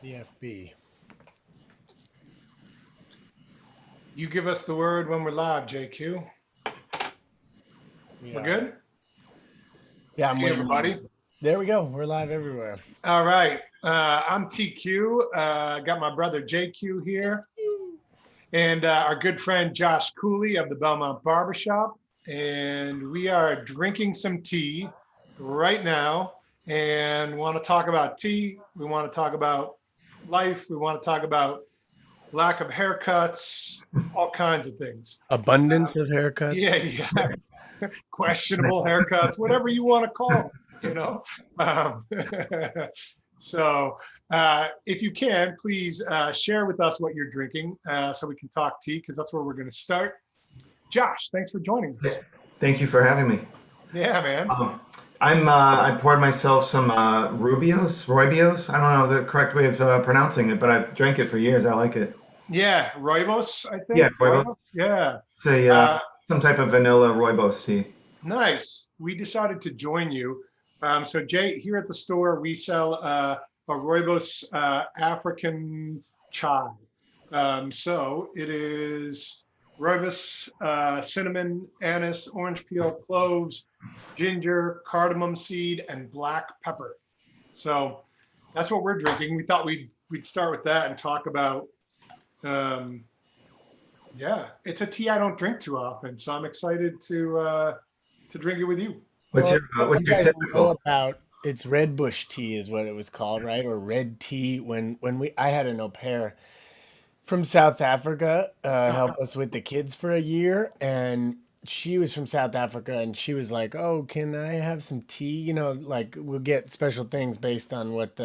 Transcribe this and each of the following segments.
CFB. You give us the word when we're live, JQ. We We're are. good? Yeah, I'm Hey, waiting on everybody. you. There we go. We're live everywhere. All right. I'm TQ. Got my brother JQ here and our good friend Josh Cooley of the Belmont Barbershop. And we are drinking some tea right now and want to talk about tea. We want to talk about life. We want to talk about lack of haircuts, all kinds of things. Abundance of Yeah, haircuts. yeah. Questionable haircuts, whatever you want to call them. Um, so, if you can, please share with us what you're drinking so we can talk tea because that's where we're going to start. Josh, thanks for joining us. Thank you for having me. Yeah, man. Um, I poured myself some rooibos. I don't know the correct way of pronouncing it, but I've drank it for years. I like it. Yeah, rooibos, I think. Yeah, rooibos. Rooibos? Yeah. It's a Uh, some type of vanilla rooibos tea. Nice. We decided to join you. So Jay, here at the store, we sell a rooibos African chai. So it is rooibos, cinnamon, anise, orange peel, cloves, ginger, cardamom seed, and black pepper. So that's what we're drinking. We thought we'd start with that and talk about. Um, yeah, it's a tea I don't drink too often, so I'm excited to drink it with you. Well, What's you your guys know typical? about it's red bush tea is what it was called, right? Or red tea. When I had an au pair from South Africa help us with the kids for a year, and she was from South Africa, and she was like, "Oh, can I have some tea?" Like we'll get special things based on what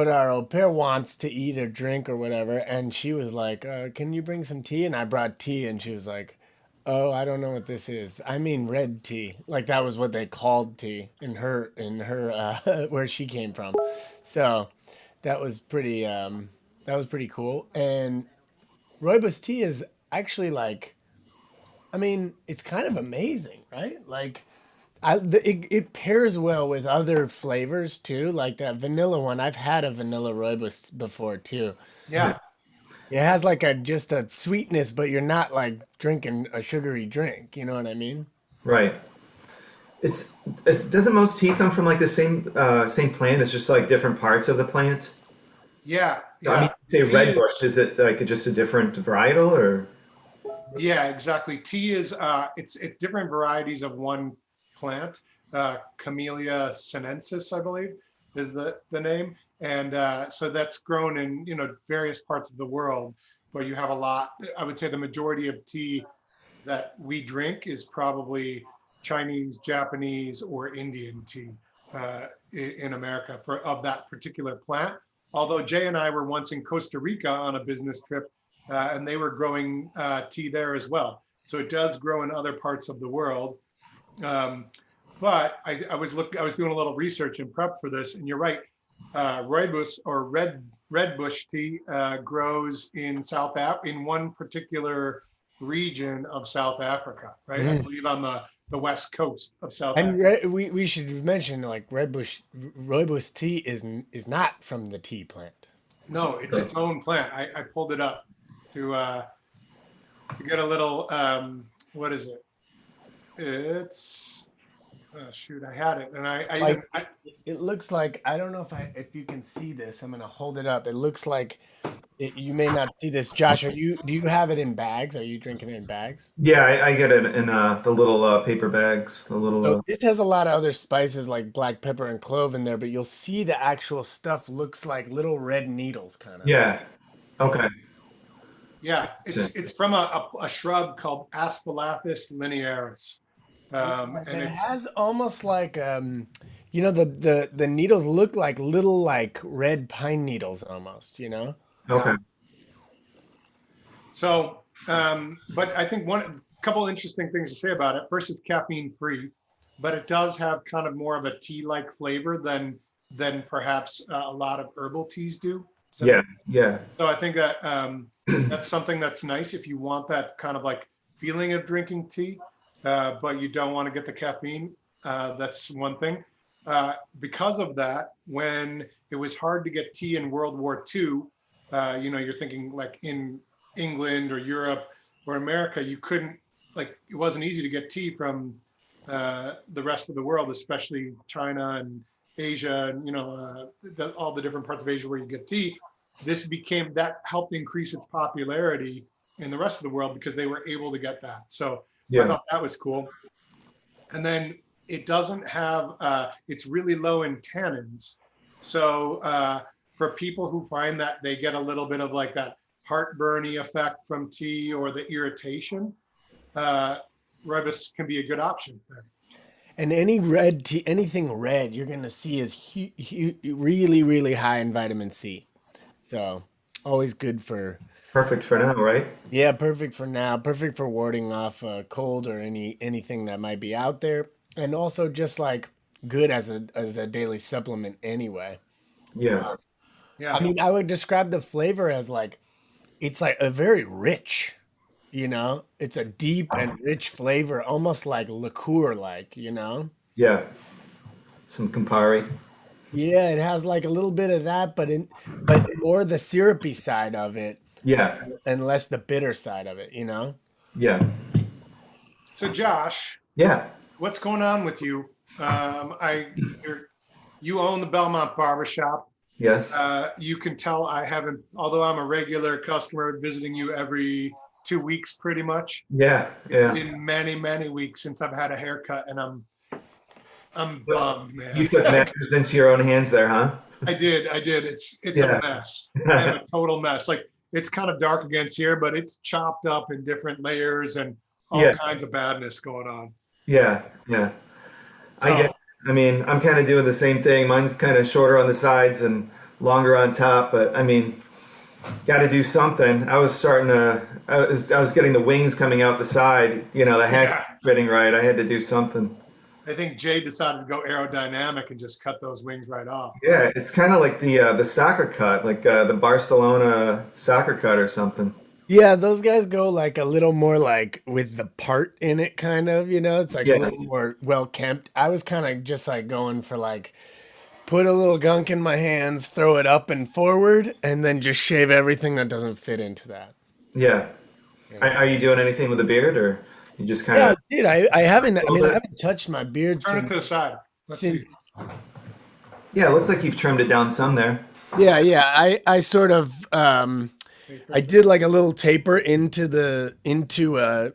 our au pair wants to eat or drink or whatever. And she was like, "Can you bring some tea?" And I brought tea, and she was like, "Oh, I don't know what this is. I mean red tea." Like that was what they called tea in her where she came from. So that was pretty cool. And rooibos tea is actually like, I mean, it's kind of amazing, right? Like it pairs well with other flavors too, like that vanilla one. I've had a vanilla rooibos before too. Yeah. It has like a just a sweetness, but you're not like drinking a sugary drink. You know what I mean? Right. Doesn't most tea come from like the same plant? It's just like different parts of the plant. Yeah, I mean, yeah. say Tea red bush. is, Is it like just a different varietal or? yeah, exactly. Tea is it's different varieties of one plant. Camellia sinensis, I believe, is the name. And so that's grown in, various parts of the world, but you have a lot. I would say the majority of tea that we drink is probably Chinese, Japanese, or Indian tea in America for of that particular plant. Although Jay and I were once in Costa Rica on a business trip, and they were growing tea there as well. So it does grow in other parts of the world. Um, but I was doing a little research and prep for this, and you're right. Rooibos or red bush tea grows in in one particular region of South Africa, right? I Mm. believe on the west coast of South And Africa. we should mention like red bush rooibos tea is not from the tea plant. No, it's its own plant. I pulled it up to uh, to get a little what is it? It's shoot, I had it, and I Like even it looks like, I don't know if you can see this. I'm gonna hold it up. It looks like you may not see this. Josh, do you have it in bags? Are you drinking it in bags? Yeah, I get it in the little paper bags. The So little. this has a lot of other spices like black pepper and clove in there, but you'll see the actual stuff looks like little red needles, kind of. Yeah. Okay. yeah, it's from a shrub called Aspalathus linearis, and It it's has almost like the needles look like little like red pine needles almost, you know? yeah. Okay. So, but I think one couple interesting things to say about it. First, it's caffeine free, but it does have kind of more of a tea-like flavor than perhaps a lot of herbal teas do. So, Yeah. Yeah. so I think that that's something that's nice if you want that kind of like feeling of drinking tea, but you don't want to get the caffeine. That's one thing. because of that, when it was hard to get tea in World War II, you're thinking like in England or Europe or America, you couldn't, like, it wasn't easy to get tea from the rest of the world, especially China and Asia, and all the different parts of Asia where you get tea. That helped increase its popularity in the rest of the world because they were able to get that. So I Yeah. thought that was cool. And then it doesn't have, it's really low in tannins. So for people who find that they get a little bit of like that heartburny effect from tea or the irritation, rooibos can be a good option there. And any red tea, anything red, you're gonna see is really, really high in vitamin C. So always good for, Perfect for now, right? yeah, perfect for now, perfect for warding off a cold or anything that might be out there, and also just like good as a daily supplement anyway. Yeah. I Yeah. mean, I would describe the flavor as like it's like a very rich, it's a deep and rich flavor, almost like liqueur like. Yeah. Some Campari. Yeah, it has like a little bit of that, but more the syrupy side of it Yeah. and less the bitter side of it. Yeah. So Josh, Yeah. what's going on with you? You own the Belmont Barbershop. Yes. You can tell I haven't, although I'm a regular customer visiting you every 2 weeks, pretty much. Yeah. It's Yeah. been many, many weeks since I've had a haircut, and I'm bummed, man. You took matters into your own hands there, huh? I did. It's Yeah. a mess. I am a total mess. Like, it's kind of dark against here, but it's chopped up in different layers and all Yeah. kinds of badness going on. Yeah. Yeah. I So get, I mean, I'm kind of doing the same thing. Mine's kind of shorter on the sides and longer on top, but I mean, got to do something. I was getting the wings coming out the side, the hat's yeah, fitting right. I had to do something. I think Jay decided to go aerodynamic and just cut those wings right off. Yeah, it's kind of like the soccer cut, like the Barcelona soccer cut or something. Yeah, those guys go like a little more like with the part in it, kind of. It's like a Yeah. little more well kempt. I was kind of just like going for like put a little gunk in my hands, throw it up and forward, and then just shave everything that doesn't fit into that. Yeah. Yeah, Are you doing anything with the beard, or you just kind yeah, of dude. I haven't. I mean, I it? haven't touched my beard Turn it since to the side. Let's see. since. Yeah, it looks like you've trimmed it down some there. Yeah, yeah. I sort of I did like a little taper into a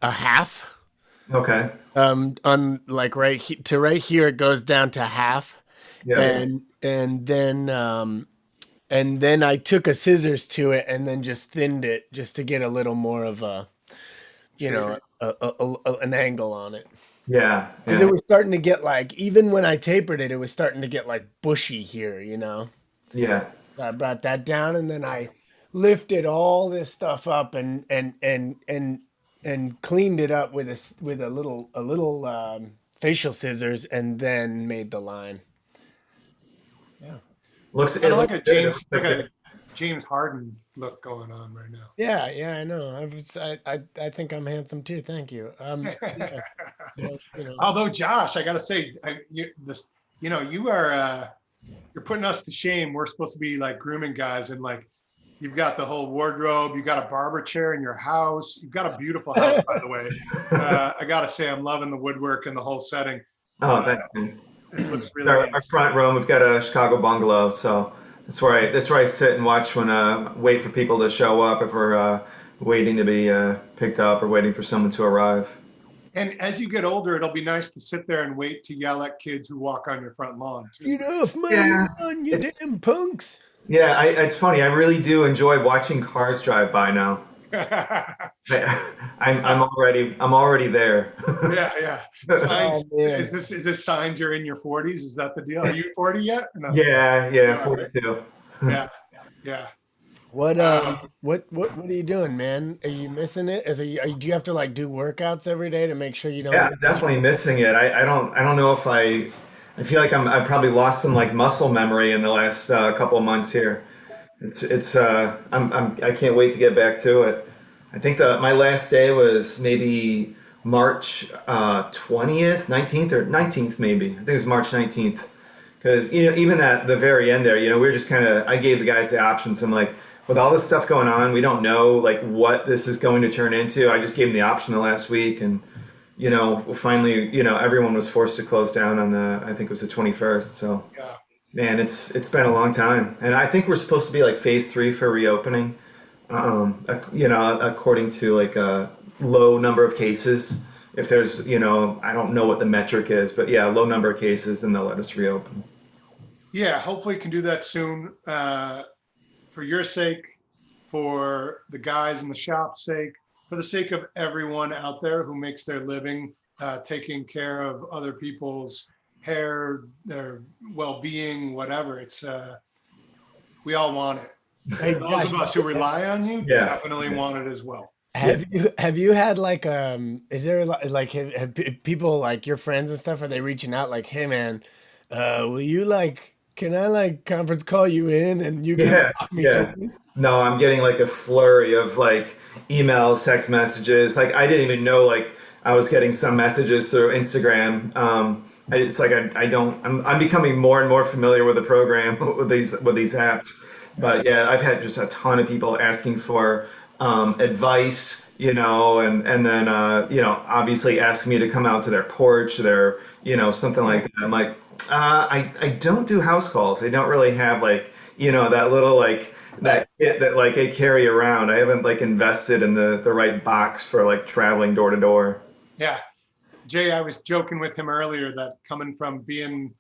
half. Okay. On like right here it goes down to half, Yeah. and then I took a scissors to it and then just thinned it just to get a little more of a you Sure. know an angle on it. Yeah. 'Cause it Yeah. was starting to get like, even when I tapered it, it was starting to get like bushy here. Yeah. So I brought that down and then I lifted all this stuff up and cleaned it up with a little facial scissors and then made the line. Yeah. Looks Kind it of like looks a good. It James, looks like like a James Harden look going on right now. Yeah, yeah, I know. I think I'm handsome too. Thank you. Yeah. So. Although Josh, I gotta say, you are you're putting us to shame. We're supposed to be like grooming guys, and like you've got the whole wardrobe, you got a barber chair in your house, you've got a beautiful house, by the way. I gotta say, I'm loving the woodwork and the whole setting. Oh, thank you. It looks really Our nice. front room, we've got a Chicago bungalow, so that's where I sit and watch when wait for people to show up if we're waiting to be picked up or waiting for someone to arrive. And as you get older, it'll be nice to sit there and wait to yell at kids who walk on your front lawn too. Get off my Yeah. lawn, you It's- damn punks. Yeah, it's funny. I really do enjoy watching cars drive by now. I'm already there. Yeah. Signs. Oh, man. Is this signs you're in your 40s? Is that the deal? Are you 40 yet? No. Yeah, 42. Yeah. Yeah. What are you doing, man? Are you missing it? Do you have to like do workouts every day to make sure you don't? Yeah, definitely missing it. I don't know if I feel like I've probably lost some like muscle memory in the last couple of months here. I can't wait to get back to it. I think that my last day was maybe March 20th, 19th, or 19th maybe. I think it was March 19th. Because, even at the very end there, we were just kind of, I gave the guys the options. I'm like, with all this stuff going on, we don't know like what this is going to turn into. I just gave them the option the last week, and finally, everyone was forced to close down on I think it was the 21st. So, Yeah. man, it's been a long time, and I think we're supposed to be like phase 3 for reopening. According to like a low number of cases. If there's, I don't know what the metric is, but yeah, low number of cases, then they'll let us reopen. Yeah, hopefully you can do that soon. For your sake, for the guys in the shop's sake, for the sake of everyone out there who makes their living taking care of other people's hair, their well-being, whatever. It's we all want it. Hey, Those of us who rely on you Yeah. definitely want it as well. have you had like is there like have people like your friends and stuff, are they reaching out like, hey man, will you like, can I like conference call you in and you can Yeah, talk me yeah. through this? No, I'm getting like a flurry of like emails, text messages. Like I didn't even know like I was getting some messages through Instagram. It's like I'm becoming more and more familiar with the program with these apps. But yeah, I've had just a ton of people asking for advice, and then obviously asking me to come out to their porch, something like that. I'm like, I don't do house calls. I don't really have like, that little like that kit that like I carry around. I haven't like invested in the right box for like traveling door to door. Yeah. Jay, I was joking with him earlier that coming from being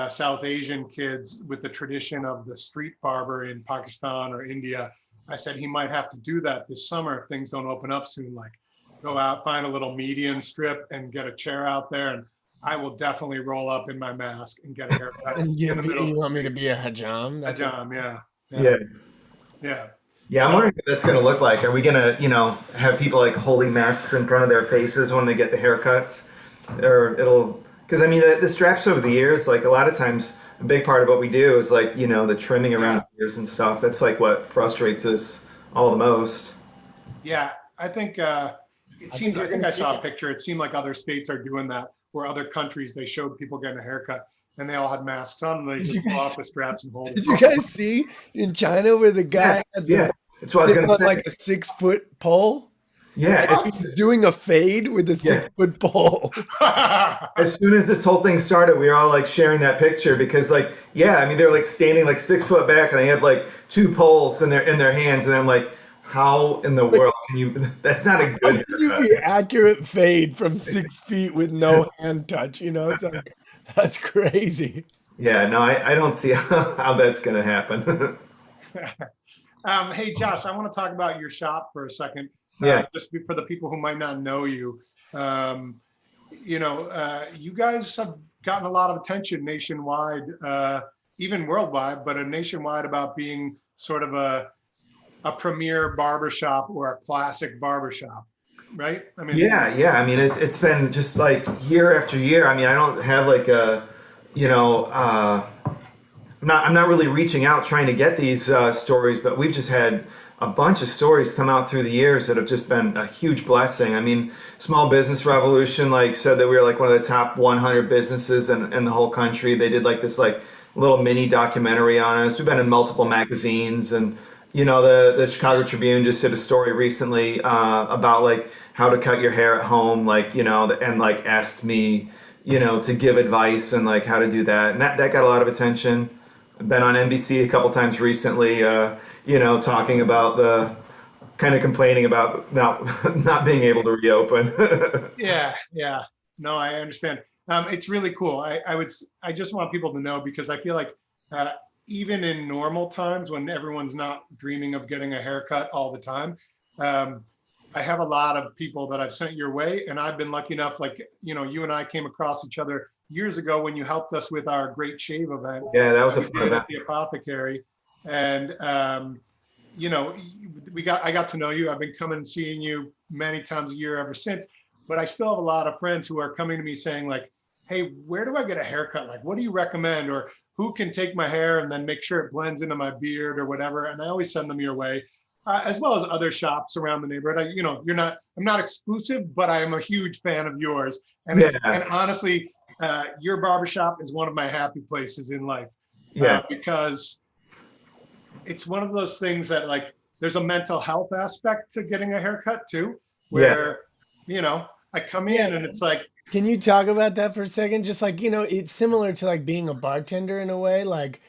South Asian kids with the tradition of the street barber in Pakistan or India, I said he might have to do that this summer if things don't open up soon. Like go out, find a little median strip and get a chair out there, and I will definitely roll up in my mask and get a haircut And in the middle of you the want me to street. be a hajam? A job, yeah. Yeah. Yeah. Yeah, I'm So, wondering what that's going to look like. Are we going to, have people like holding masks in front of their faces when they get the haircuts? Or because I mean, the straps over the ears, like a lot of times, a big part of what we do is like, the trimming around the ears and stuff. That's like what frustrates us all the most. yeah, I think it seemed, I think I saw a picture. It seemed like other states are doing that, where other countries, they showed people getting a haircut and they all had masks on and they Did just you pull guys- off the straps and hold it. Did you guys see in China where the guy had Yeah, that's what I was sitting going to on say. like a 6-foot pole? Yeah, What? He's doing a fade with a Yeah. 6-foot pole. as soon as this whole thing started, we were all like sharing that picture because like, yeah, I mean, they're like standing like 6 foot back and they have like 2 poles in their hands. And I'm like, how in the world can you, that's not a How good can you haircut. be accurate fade from 6 feet with no hand touch? It's like, that's crazy. Yeah, no, I don't see how that's going to happen. Hey, Josh, I want to talk about your shop for a second. Yeah. Just for the people who might not know you. You guys have gotten a lot of attention nationwide, even worldwide, but nationwide about being sort of a premier barbershop or a classic barbershop, right? I mean, Yeah. I mean, it's been just like year after year. I mean, I don't have like a, I'm not really reaching out trying to get these stories, but we've just had a bunch of stories come out through the years that have just been a huge blessing. I mean, Small Business Revolution like said that we were like one of the top 100 businesses in the whole country. They did like this like little mini documentary on us. We've been in multiple magazines, and the Chicago Tribune just did a story recently about like how to cut your hair at home, like and like asked me to give advice and like how to do that, and that got a lot of attention. I've been on NBC a couple times recently, talking about the kind of complaining about not being able to reopen. yeah. No, I understand. It's really cool. I just want people to know, because I feel like even in normal times when everyone's not dreaming of getting a haircut all the time, I have a lot of people that I've sent your way, and I've been lucky enough, like, you and I came across each other years ago when you helped us with our Great Shave event. Yeah, that was a we fun did event. at the Apothecary. And, I got to know you. I've been coming and seeing you many times a year ever since, but I still have a lot of friends who are coming to me saying like, hey, where do I get a haircut? Like, what do you recommend? Or who can take my hair and then make sure it blends into my beard or whatever? And I always send them your way. as well as other shops around the neighborhood. I'm not exclusive, but I am a huge fan of yours. And and Yeah. honestly, your barbershop is one of my happy places in life, Yeah. because it's one of those things that, like, there's a mental health aspect to getting a haircut too, Yeah. where, I come Yeah. in and it's like, Can you talk about that for a second? Just like, it's similar to like being a bartender in a way. Like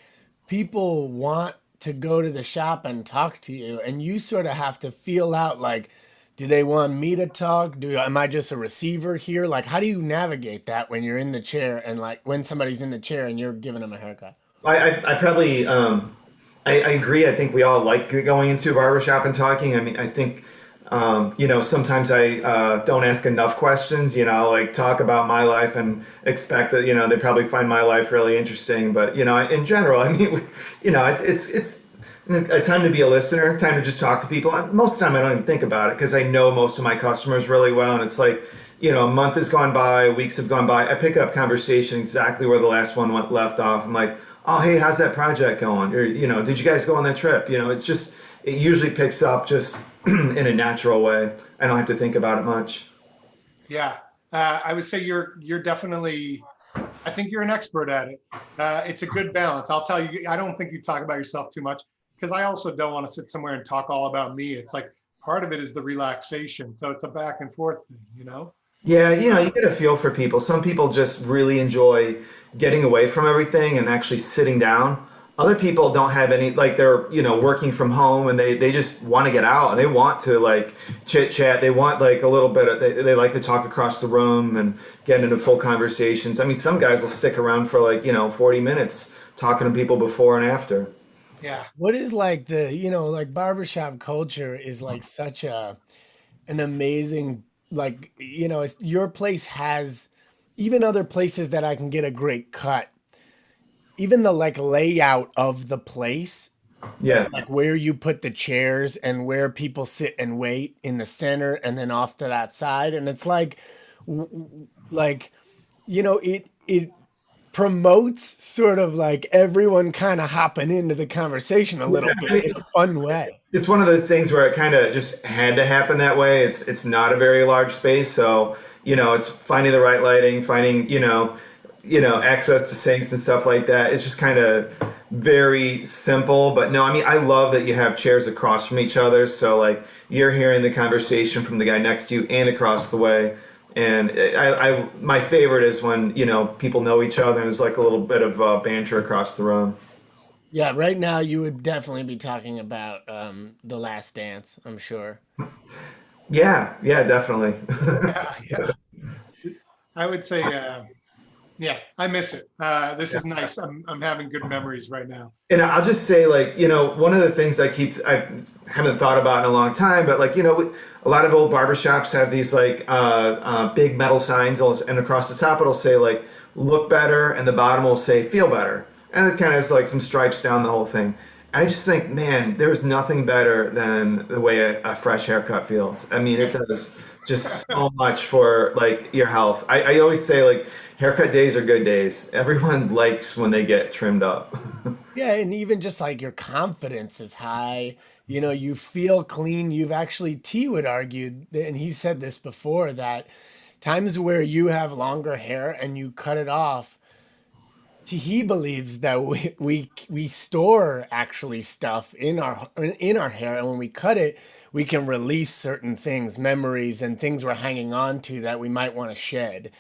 people want to go to the shop and talk to you, and you sort of have to feel out like, do they want me to talk? Am I just a receiver here? Like, how do you navigate that when you're in the chair and like when somebody's in the chair and you're giving them a haircut? I probably I agree. I think we all like going into a barbershop and talking. I mean, I think sometimes I don't ask enough questions. Like talk about my life and expect that they probably find my life really interesting. But in general, I mean, it's a time to be a listener, time to just talk to people. Most of the time, I don't even think about it because I know most of my customers really well, and it's like. A month has gone by, weeks have gone by. I pick up conversation exactly where the last one went left off. I'm like, oh, hey, how's that project going? Or, did you guys go on that trip? It usually picks up just in a natural way. I don't have to think about it much. yeah, I would say you're definitely, I think you're an expert at it. It's a good balance. I'll tell you, I don't think you talk about yourself too much because I also don't want to sit somewhere and talk all about me. It's like part of it is the relaxation. So it's a back and forth thing. Yeah, you get a feel for people. Some people just really enjoy getting away from everything and actually sitting down. Other people don't have any, like they're, working from home and they just want to get out and they want to like chit chat. They want like a little bit of, they like to talk across the room and get into full conversations. I mean, some guys will stick around for like, 40 minutes talking to people before and after. Yeah. What is like like barbershop culture is like such an amazing like your place has even other places that I can get a great cut, even the like layout of the place, Yeah. like where you put the chairs and where people sit and wait in the center and then off to that side, and it's like like it promotes sort of like everyone kind of hopping into the conversation a little I bit in mean, a fun way. it's one of those things where it kind of just had to happen that way. It's not a very large space, so it's finding the right lighting, finding access to sinks and stuff like that. It's just kind of very simple. But no, I mean I love that you have chairs across from each other, so like you're hearing the conversation from the guy next to you and across the way. And my favorite is when people know each other and there's like a little bit of banter across the room. Yeah, right now you would definitely be talking about The Last Dance, I'm sure. Yeah, yeah, definitely. Yeah. Yeah. I would say, yeah, I miss it. This is nice. I'm having good memories right now. And I'll just say, like, one of the things I haven't thought about in a long time, but like, a lot of old barbershops have these like big metal signs, and across the top it'll say like "look better," and the bottom will say "feel better," and it kind of has like some stripes down the whole thing. And I just think, man, there's nothing better than the way a fresh haircut feels. I mean, it does just so much for like your health. I always say like haircut days are good days. Everyone likes when they get trimmed up. Yeah, and even just like your confidence is high. You feel clean. You've actually, T would argue, and he said this before, that times where you have longer hair and you cut it off, he believes that we store actually stuff in our hair, and when we cut it, we can release certain things, memories, and things we're hanging on to that we might want to shed.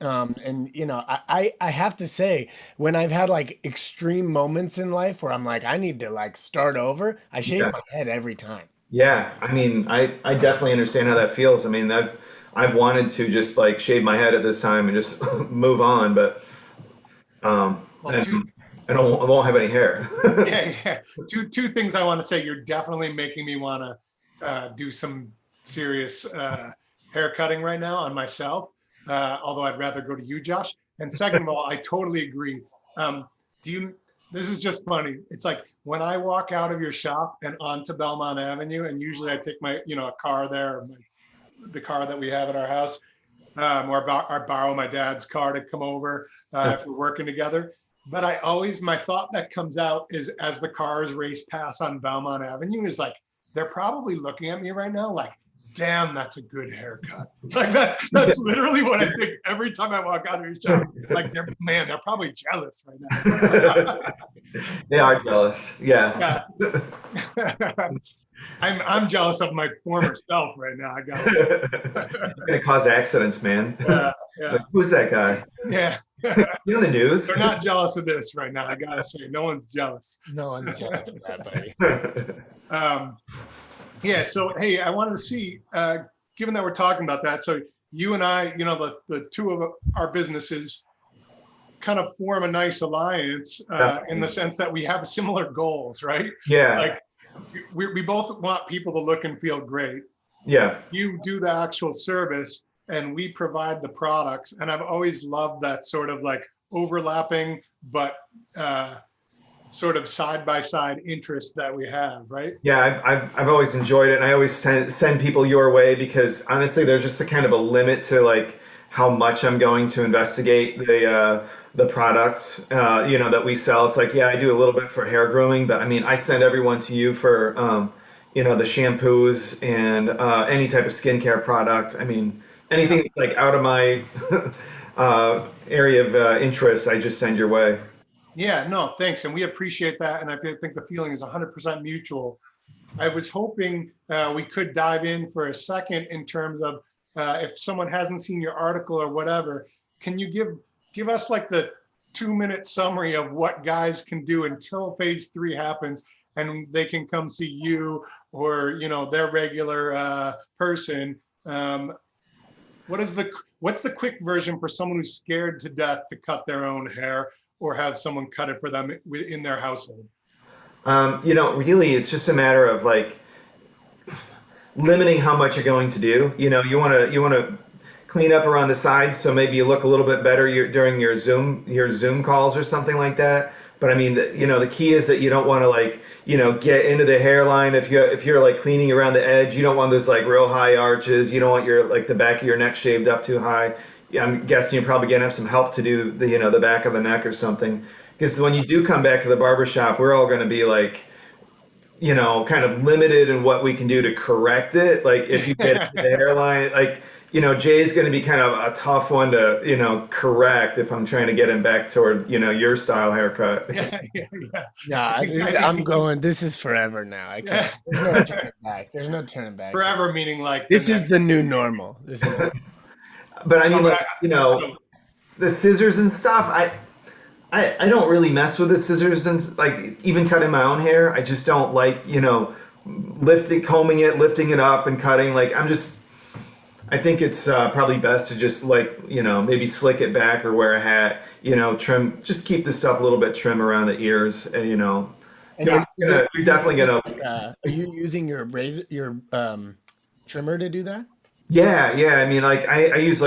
And I have to say, when I've had like extreme moments in life where I'm like, I need to like start over, I shave Yeah. my head every time. Yeah, I mean, I definitely understand how that feels. I mean, I've wanted to just like shave my head at this time and just move on, but Well, and I won't have any hair. yeah. Two things I want to say. You're definitely making me want to do some serious hair cutting right now on myself. Although I'd rather go to you, Josh. And second of all, I totally agree. Do you? This is just funny. It's like when I walk out of your shop and onto Belmont Avenue, and usually I take my, a car there, or the car that we have at our house, or I borrow my dad's car to come over if we're working together. But my thought that comes out is as the cars race past on Belmont Avenue is like, they're probably looking at me right now like, damn, that's a good haircut. Like that's literally what I think every time I walk out of your shop. Like they're probably jealous right now. They are jealous. Yeah. Yeah. I'm jealous of my former self right now. I got Gonna cause accidents, man. yeah. Like, who's that guy? Yeah. You on the news? They're not jealous of this right now. I gotta say, no one's jealous. No one's jealous of that, buddy. Yeah. So hey, I wanted to see, given that we're talking about that, so you and I, the two of our businesses kind of form a nice alliance in the sense that we have similar goals, right? Yeah. Like we both want people to look and feel great. Yeah. You do the actual service and we provide the products. And I've always loved that sort of like overlapping, but sort of side by side interests that we have, right? Yeah, I've always enjoyed it, and I always send people your way because honestly, there's just a kind of a limit to like how much I'm going to investigate the product that we sell. It's like, yeah, I do a little bit for hair grooming, but I mean, I send everyone to you for the shampoos and any type of skincare product. I mean, anything that's like out of my area of interest, I just send your way. Yeah, no, thanks. And we appreciate that. And I think the feeling is 100% mutual. I was hoping we could dive in for a second in terms of if someone hasn't seen your article or whatever, can you give us like the 2-minute summary of what guys can do until phase 3 happens and they can come see you or, their regular person. What's the quick version for someone who's scared to death to cut their own hair or have someone cut it for them in their household? Really, it's just a matter of like limiting how much you're going to do. You want to clean up around the sides, so maybe you look a little bit better during your Zoom calls or something like that. But I mean, the key is that you don't want to get into the hairline. If you're like cleaning around the edge, you don't want those like real high arches. You don't want the back of your neck shaved up too high. I'm guessing you're probably gonna have some help to do the back of the neck or something. Because when you do come back to the barbershop, we're all gonna be like, kind of limited in what we can do to correct it. Like if you get the hairline, like, Jay's going to be kind of a tough one to, correct if I'm trying to get him back toward, your style haircut. Nah, this is forever now. I can't. There's no turning back. There's no turning back. Forever meaning like this is the new normal. But I mean, the scissors and stuff, I don't really mess with the scissors and like even cutting my own hair. I just don't like, combing it, lifting it up and cutting. Like I think it's probably best to just maybe slick it back or wear a hat, trim, just keep the stuff a little bit trim around the ears, and, you're definitely gonna. Are you using your trimmer to do that? Yeah. I mean, like I use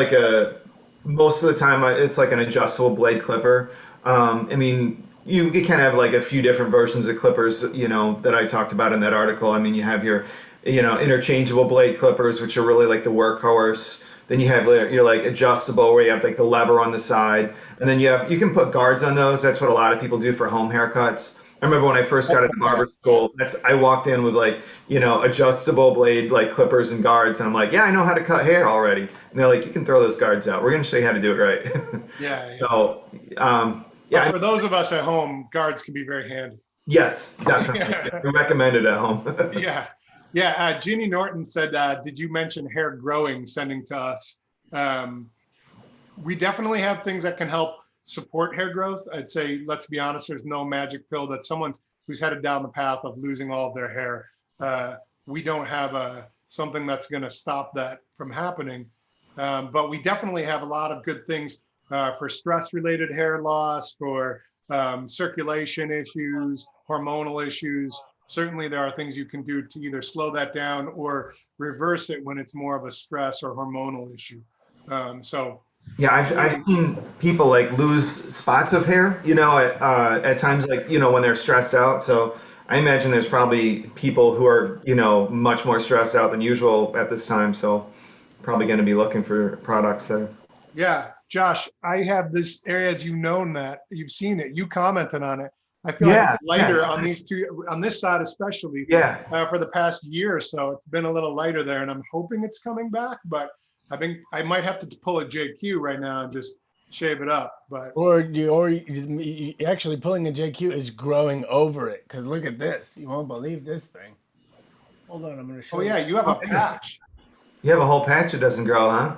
most of the time it's like an adjustable blade clipper. I mean, you kind of have like a few different versions of clippers, that I talked about in that article. I mean, you have your interchangeable blade clippers, which are really like the workhorse. Then you have your like adjustable where you have like the lever on the side, and then you can put guards on those. That's what a lot of people do for home haircuts. I remember when I first got into barber school, I walked in with adjustable blade like clippers and guards, and I'm like, yeah, I know how to cut hair already. And they're like, you can throw those guards out. We're gonna show you how to do it right. Yeah. So but for those of us at home, guards can be very handy. Yes, definitely. We recommend it at home. Yeah. Ginny Norton said, did you mention hair growing, sending to us? We definitely have things that can help support hair growth. I'd say, let's be honest, there's no magic pill that who's headed down the path of losing all of their hair. We don't have something that's going to stop that from happening. But we definitely have a lot of good things for stress-related hair loss, for circulation issues, hormonal issues. Certainly there are things you can do to either slow that down or reverse it when it's more of a stress or hormonal issue. Yeah, I've seen people like lose spots of hair, at times, when they're stressed out. So I imagine there's probably people who are, much more stressed out than usual at this time. So probably going to be looking for products there. Yeah, Josh, I have this area, as you've known that, you've seen it, you commented on it. I feel like Yeah, it's lighter yes. on these two, on this side especially, Yeah. for the past year or so. It's been a little lighter there, and I'm hoping it's coming back. But I might have to pull a JQ right now and just shave it up. But Actually pulling a JQ is growing over it. Because look at this. You won't believe this thing. Hold on, I'm going to oh show yeah, you. you have a patch. You have a whole patch that doesn't grow, huh?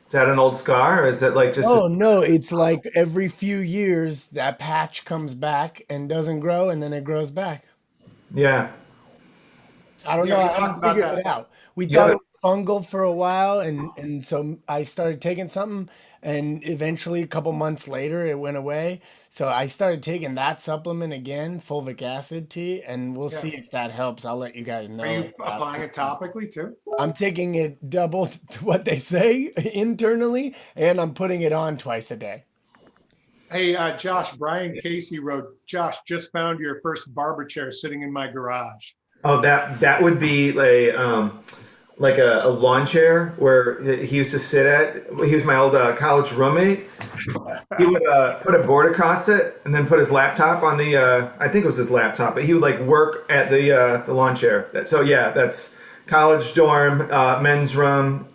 Is that an old scar, or is it like just Oh no, it's like every few years that patch comes back and doesn't grow, and then it grows back. yeah. I don't Yeah, know. we I talked haven't about figured that. it out. We You thought it gotta, was fungal for a while, and so I started taking something, and eventually, a couple months later, it went away. So I started taking that supplement again, fulvic acid tea, and we'll Yeah. see if that helps. I'll let you guys Are know. you applying it topically too? I'm taking it double to what they say internally, and I'm putting it on twice a day. Hey, Josh, Brian Casey wrote, Josh, just found your first barber chair sitting in my garage. oh, that would be like a lawn chair where he used to sit at. He was my old college roommate. He would put a board across it and then put his laptop on the. I think it was his laptop, but he would like work at the lawn chair. So yeah, that's college dorm, men's room.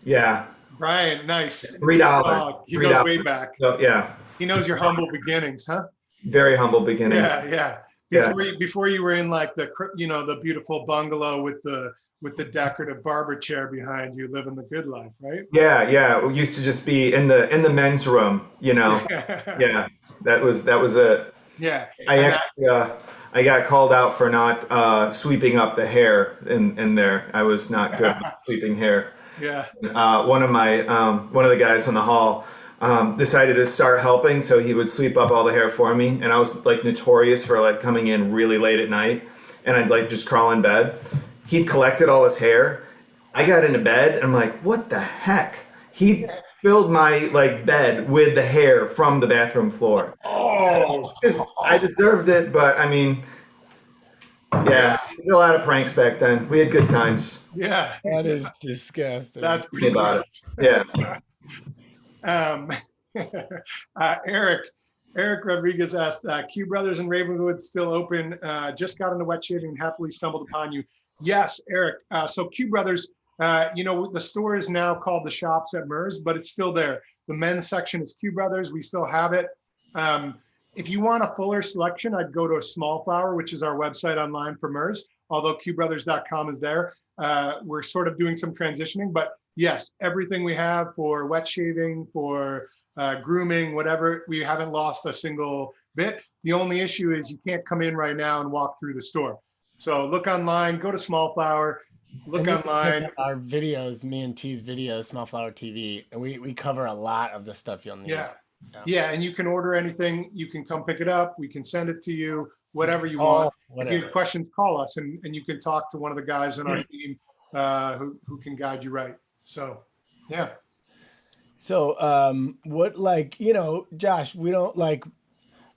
Yeah, Brian, nice. $3. He $3. goes way back. So yeah, He knows your humble beginnings, huh? very humble beginning. Yeah, yeah. Yeah. Before you were in like the beautiful bungalow with the decorative barber chair behind you, living the good life, right? Yeah, yeah. We used to just be in the men's room, you know. Yeah, that was it. Yeah. I And actually I got called out for not sweeping up the hair in there. I was not good at sweeping hair. yeah. One of the guys in the hall decided to start helping, so he would sweep up all the hair for me. And I was like notorious for like coming in really late at night, and I'd like just crawl in bed. He'd collected all his hair. I got into bed, and I'm like, what the heck? He filled my like bed with the hair from the bathroom floor. Oh, I deserved it, but I mean, yeah, we did a lot of pranks back then. We had good times. yeah. That is disgusting. That's Think pretty about good. it. Yeah. Um, Eric Rodriguez asked, Q Brothers in Ravenwood still open. Just got into wet shaving and happily stumbled upon you. Yes, Eric. So Q Brothers, the store is now called the Shops at MERS, but it's still there. The men's section is Q Brothers. We still have it. If you want a fuller selection, I'd go to Small Flower, which is our website online for MERS, although QBrothers.com is there. We're sort of doing some transitioning, but yes, everything we have for wet shaving, for grooming, whatever, we haven't lost a single bit. The only issue is you can't come in right now and walk through the store. So look online, go to Small Flower, look And you can check online. out our videos, me and T's videos, Small Flower TV, and we cover a lot of the stuff you'll need. Yeah. Yeah, and you can order anything. You can come pick it up. We can send it to you, whatever you want. If you have questions, call us, and you can talk to one of the guys in our team who can guide you right. So, yeah. So, Josh, we don't like,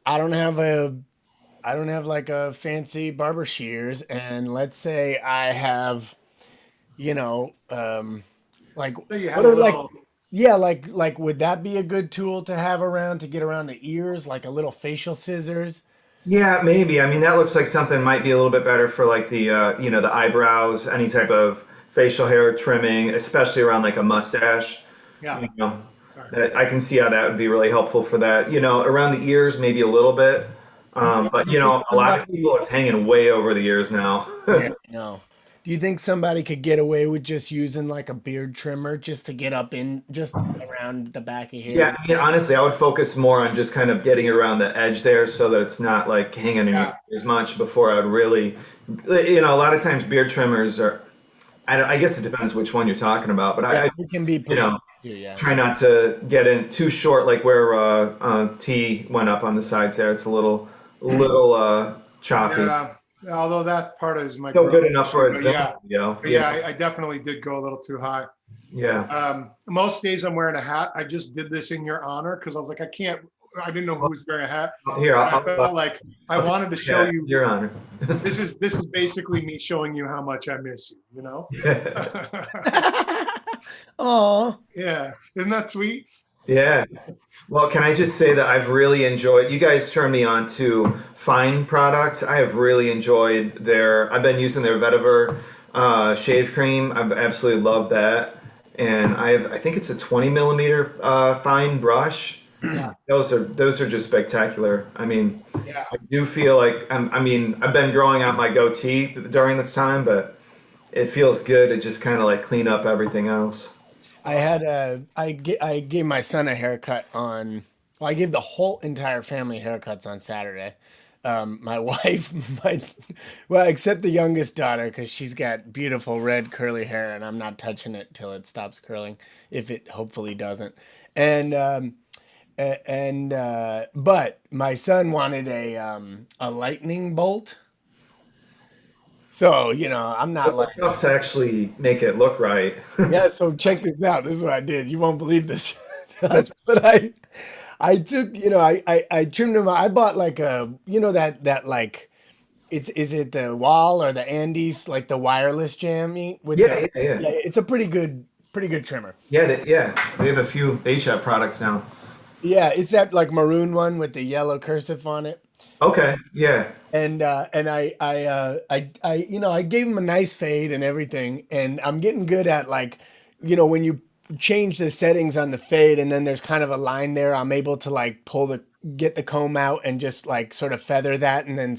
I don't have like a fancy barber shears, and let's say I have, like, So you what have a are like, little, yeah, like, would that be a good tool to have around to get around the ears, like a little facial scissors? Yeah, maybe. I mean, that looks like something might be a little bit better for like the eyebrows, any type of facial hair trimming, especially around like a mustache. yeah. You know, Sorry. that I can see how that would be really helpful for that. Around the ears, maybe a little bit. But a lot of people, it's hanging way over the ears now. Yeah, no. Do you think somebody could get away with just using like a beard trimmer just to get up in just around the back of here? Yeah, I mean, honestly, I would focus more on just kind of getting around the edge there so that it's not like hanging in Yeah. as much before I would really, a lot of times beard trimmers are, I guess it depends which one you're talking about, but Yeah, I it can be pretty too, yeah. try not to get in too short, like where T went up on the sides there. It's a little choppy. Yeah. Although that part is my Still good enough for its but yeah. video. But yeah, I definitely did go a little too high. Yeah. Most days I'm wearing a hat. I just did this in your honor because I was like, I didn't know who was wearing a hat. Here, I felt like I wanted to show you. Your honor. This is basically me showing you how much I miss you. Oh, Yeah, isn't that sweet? Yeah. Well, can I just say that I've really enjoyed, you guys turned me on to Fine products. I have really enjoyed I've been using their vetiver shave cream. I've absolutely loved that. And I think it's a 20 millimeter fine brush. Yeah, Those are just spectacular. I mean, yeah. I do feel like I mean, I've been growing out my goatee during this time, but it feels good to just kind of like clean up everything else. I gave my son a haircut on, well, I gave the whole entire family haircuts on Saturday. My wife, well, except the youngest daughter, because she's got beautiful red curly hair, and I'm not touching it till it stops curling, if it hopefully doesn't. And but my son wanted a lightning bolt. So, I'm not Those like, are tough to actually make it look right. yeah, so check this out. This is what I did. You won't believe this, Josh, but I took, I trimmed them. I bought like that like is it the Wall or the Andes, like the wireless jammy with Yeah, the, yeah, yeah. yeah, it's a pretty good trimmer. Yeah, yeah. We have a few HAP products now. Yeah, it's that like maroon one with the yellow cursive on it. Okay, yeah. And I gave him a nice fade and everything, and I'm getting good at like, when you change the settings on the fade, and then there's kind of a line there, I'm able to like get the comb out and just like sort of feather that, and then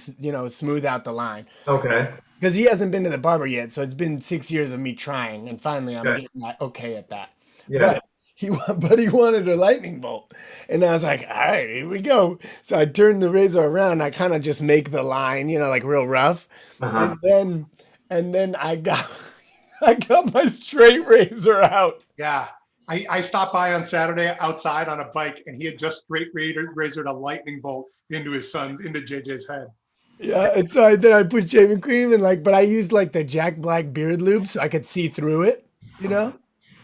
smooth out the line. Okay. Because he hasn't been to the barber yet, so it's been 6 years of me trying, and finally I'm Okay. getting that okay at that. Yeah. But but he wanted a lightning bolt, and I was like, all right, here we go. So I turned the razor around. I kind of just make the line, like real rough, Uh-huh. and then I got I got my straight razor out. Yeah. I stopped by on Saturday outside on a bike, and he had just razored a lightning bolt into JJ's head. Yeah, and so then I put shaving cream and but I used like the Jack Black beard lube so I could see through it, you know.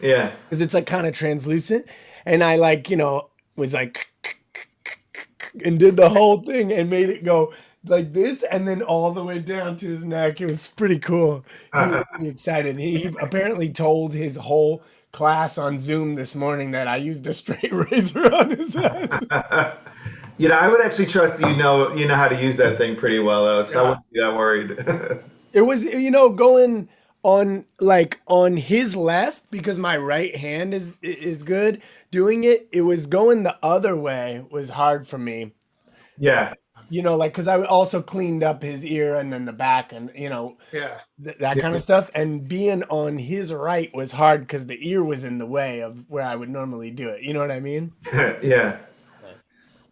Yeah. Because it's like kind of translucent. And I was like and did the whole thing and made it go like this and then all the way down to his neck. It was pretty cool. He was pretty excited. He apparently told his whole class on Zoom this morning that I used a straight razor on his head. I would actually trust you know how to use that thing pretty well though, so I Yeah. wouldn't be that worried. It was, going on his left because my right hand is good doing it. It was going the other way was hard for me. Yeah. Because I also cleaned up his ear and then the back and Yeah. that kind of stuff. And being on his right was hard because the ear was in the way of where I would normally do it. You know what I mean? Yeah.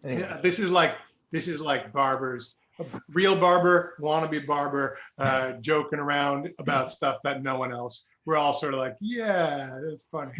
Anyway. Yeah, this is like barbers, real barber, wannabe barber, joking around about stuff that no one else. We're all sort of like, yeah, that's funny.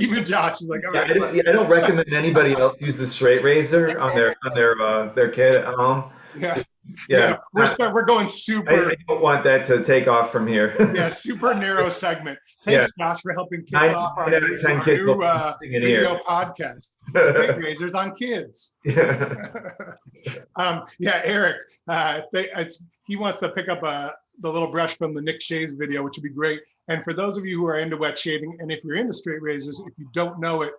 Even Josh is like, all Yeah, right, I don't recommend anybody else use the straight razor on their kid at home. yeah, Yeah. we're going I super, don't want that to take off from here. yeah, super narrow segment. Yeah. Thanks, Josh, for helping kick Nine off out of 10 kids new will be in video here. podcast. Straight razors on kids. Yeah. Yeah, Eric, he wants to pick up the little brush from the Nick Shaves video, which would be great. And for those of you who are into wet shaving, and if you're into straight razors, if you don't know it,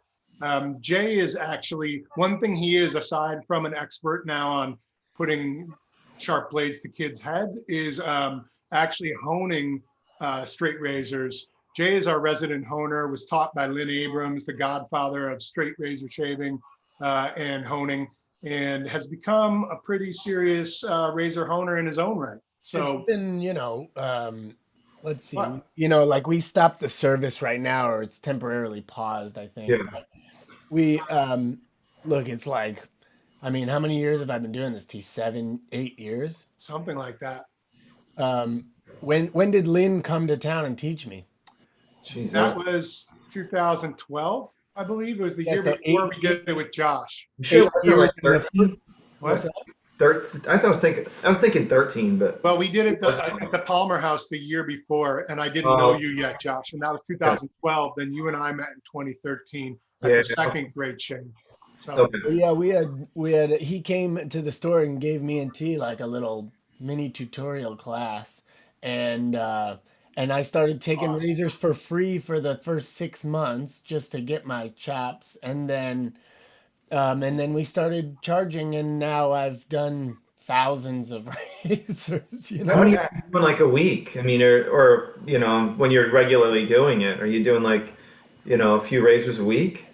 Jay is actually, one thing he is, aside from an expert now on putting sharp blades to kids' heads, is actually honing straight razors. Jay is our resident honer, was taught by Lynn Abrams, the godfather of straight razor shaving and honing, and has become a pretty serious razor honer in his own right. So It's been, let's see, what? like we stopped the service right now, or it's temporarily paused, I think. Yeah. But we, look, it's like, I mean, how many years have I been doing this? 7, 8 years? Something like that. When did Lynn come to town and teach me? Jeez, That was 2012, I believe. It was the Yeah, year so before we did it with Josh. sure it wasn't like years in the- 13? What? 13? I was thinking 13, but Well, we did it at the Palmer House the year before, and I didn't know you yet, Josh. And that was 2012. Then you and I met in 2013 at Yeah. the second grade shave. So, okay. Yeah, we had he came to the store and gave me and T like a little mini tutorial class, and and I started taking Awesome. razors for free for the first 6 months just to get my chops, and then we started charging, and now I've done thousands of razors. You How know, many are you doing like a week? I mean, or when you're regularly doing it, are you doing like, a few razors a week?